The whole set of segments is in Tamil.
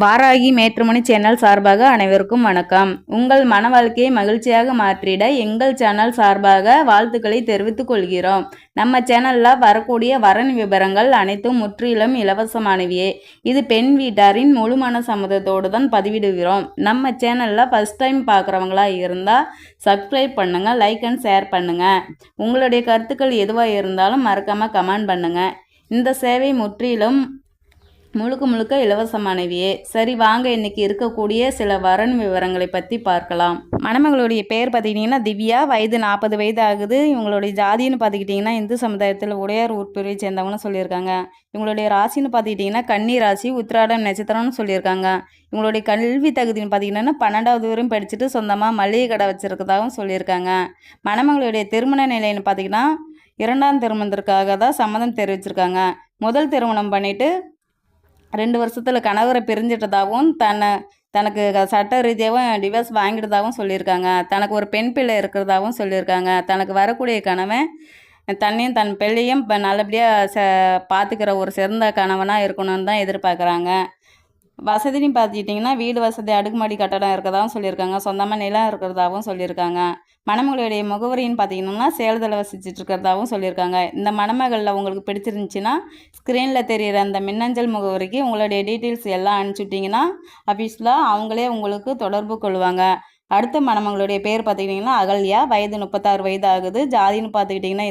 வாராகி மேட்ரிமோனி சேனல் சார்பாக அனைவருக்கும் வணக்கம். உங்கள் மன வாழ்க்கையை மகிழ்ச்சியாக மாற்றிட எங்கள் சேனல் சார்பாக வாழ்த்துக்களை தெரிவித்துக் கொள்கிறோம். நம்ம சேனல்ல வரக்கூடிய வரன் விவரங்கள் அனைத்தும் முற்றிலும் இலவசமானவையே. இது பெண் வீட்டாரின் முழு மன சம்மதத்தோடு தான் பதிவிடுகிறோம். நம்ம சேனல்ல ஃபர்ஸ்ட் டைம் பார்க்குறவங்களா இருந்தால் சப்ஸ்கிரைப் பண்ணுங்க, லைக் அண்ட் ஷேர் பண்ணுங்க. உங்களுடைய கருத்துக்கள் எதுவாக இருந்தாலும் மறக்காம கமெண்ட் பண்ணுங்க. இந்த சேவை முற்றிலும் முழுக்க இலவசமானவையே. சரி, வாங்க இன்னைக்கு இருக்கக்கூடிய சில வரன் விவரங்களை பற்றி பார்க்கலாம். மணமகளுடைய பேர் பார்த்துக்கிட்டிங்கன்னா திவ்யா, வயது 40 வயது ஆகுது. இவங்களுடைய ஜாதின்னு பார்த்துக்கிட்டிங்கன்னா இந்து சமுதாயத்தில் உடையார் உட்பிரிவை சேர்ந்தவங்கன்னு சொல்லியிருக்காங்க. இவங்களுடைய ராசின்னு பார்த்துக்கிட்டிங்கன்னா கன்னி ராசி, உத்திராடம் நட்சத்திரம்னு சொல்லியிருக்காங்க. இவங்களுடைய கல்வி தகுதின்னு பார்த்திங்கன்னா 12வது வரையும் படிச்சுட்டு சொந்தமாக மளிகை கடை வச்சுருக்கதாகவும் சொல்லியிருக்காங்க. மணமகளுடைய திருமண நிலைன்னு பார்த்திங்கன்னா 2ஆம் திருமணத்திற்காக தான் சம்மதம் தெரிவிச்சிருக்காங்க. முதல் திருமணம் பண்ணிவிட்டு 2 வருஷத்தில் கணவரை பிரிஞ்சிட்டதாகவும் தனக்கு சட்ட ரீதியாகவும் டிவோர்ஸ் வாங்கிட்டதாகவும் சொல்லியிருக்காங்க. தனக்கு ஒரு பெண் பிள்ளை இருக்கிறதாகவும் சொல்லியிருக்காங்க. தனக்கு வரக்கூடிய கணவன் தன்னையும் தன் பிள்ளையும் இப்போ நல்லபடியாக பார்த்துக்கிற ஒரு சிறந்த கணவனாக இருக்கணும்னு தான் எதிர்பார்க்குறாங்க. வசதின்னு பார்த்துக்கிட்டிங்கன்னா வீடு வசதி, அடுக்குமாடி கட்டடம் இருக்கிறதாகவும் சொல்லியிருக்காங்க. சொந்தமாக நிலம் இருக்கிறதாகவும் சொல்லியிருக்காங்க. மணமகளுடைய முகவரின்னு பார்த்தீங்கன்னா சேலத்தில் வசிச்சுட்டு இருக்கிறதாகவும் சொல்லியிருக்காங்க. இந்த மணமகளில் உங்களுக்கு பிடிச்சிருந்துச்சின்னா ஸ்க்ரீனில் தெரிகிற அந்த மின்னஞ்சல் முகவரிக்கு உங்களுடைய டீட்டெயில்ஸ் எல்லாம் அனுப்பிச்சுட்டிங்கன்னா ஆஃபீஸில் அவங்களே உங்களுக்கு தொடர்பு கொள்வாங்க. அடுத்த மணமகளுடைய பேர் பார்த்துக்கிட்டிங்கன்னா அகல்யா, வயது 36 வயது ஆகுது. ஜாதின்னு பார்த்துக்கிட்டிங்கன்னா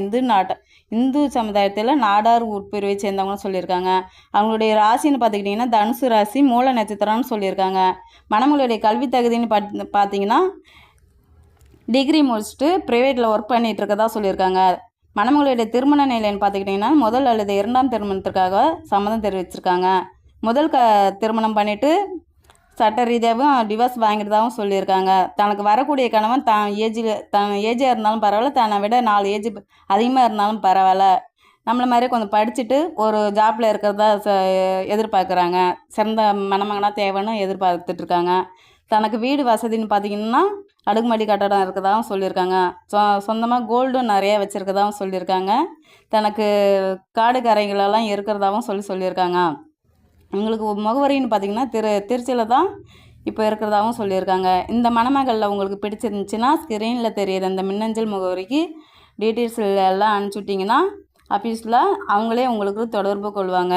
இந்து சமுதாயத்தில் நாடார் உட்பிரிவை சேர்ந்தவங்கன்னு சொல்லியிருக்காங்க. அவங்களுடைய ராசின்னு பார்த்துக்கிட்டிங்கன்னா தனுசு ராசி, மூல நட்சத்திரம்னு சொல்லியிருக்காங்க. மணமகளுடைய கல்வி தகுதின்னு பார்த்தீங்கன்னா டிகிரி முடிச்சுட்டு ப்ரைவேட்டில் ஒர்க் பண்ணிகிட்டு இருக்கதா சொல்லியிருக்காங்க. மணமகளுடைய திருமண நிலைன்னு பார்த்துக்கிட்டிங்கன்னா முதல் அல்லது 2ஆம் திருமணத்திற்காக சம்மதம் தெரிவிச்சிருக்காங்க. முதல் திருமணம் பண்ணிவிட்டு சட்ட ரீதியாகவும் டிவோர்ஸ் வாங்கிட்டதாகவும் சொல்லியிருக்காங்க. தனக்கு வரக்கூடிய கணவன் ஏஜாக இருந்தாலும் பரவாயில்ல, தன்னை விட 4 ஏஜ் அதிகமாக இருந்தாலும் பரவாயில்ல, நம்மளை மாதிரி கொஞ்சம் படிச்சுட்டு ஒரு ஜாப்பில் இருக்கிறதா எதிர்பார்க்குறாங்க. சிறந்த மணமகனாக தேவைன்னு எதிர்பார்த்துட்ருக்காங்க. தனக்கு வீடு வசதின்னு பார்த்திங்கன்னா அடுக்குமாடி கட்டடம் இருக்கிறதாகவும் சொல்லியிருக்காங்க. சொந்தமாக கோல்டும் நிறையா வச்சுருக்கதாகவும் சொல்லியிருக்காங்க. தனக்கு காடு கரைகளெல்லாம் இருக்கிறதாகவும் சொல்லியிருக்காங்க. உங்களுக்கு முகவரின்னு பார்த்திங்கன்னா திருச்சியில் தான் இப்போ இருக்கிறதாகவும் சொல்லியிருக்காங்க. இந்த மணமகளில் உங்களுக்கு பிடிச்சிருந்துச்சின்னா ஸ்க்ரீனில் தெரியுற இந்த மின்னஞ்சல் முகவரிக்கு டீட்டெயில்ஸ் எல்லாம் அனுப்பிச்சுட்டிங்கன்னா ஆஃபீஸில் அவங்களே உங்களுக்கு தொடர்பு கொள்வாங்க.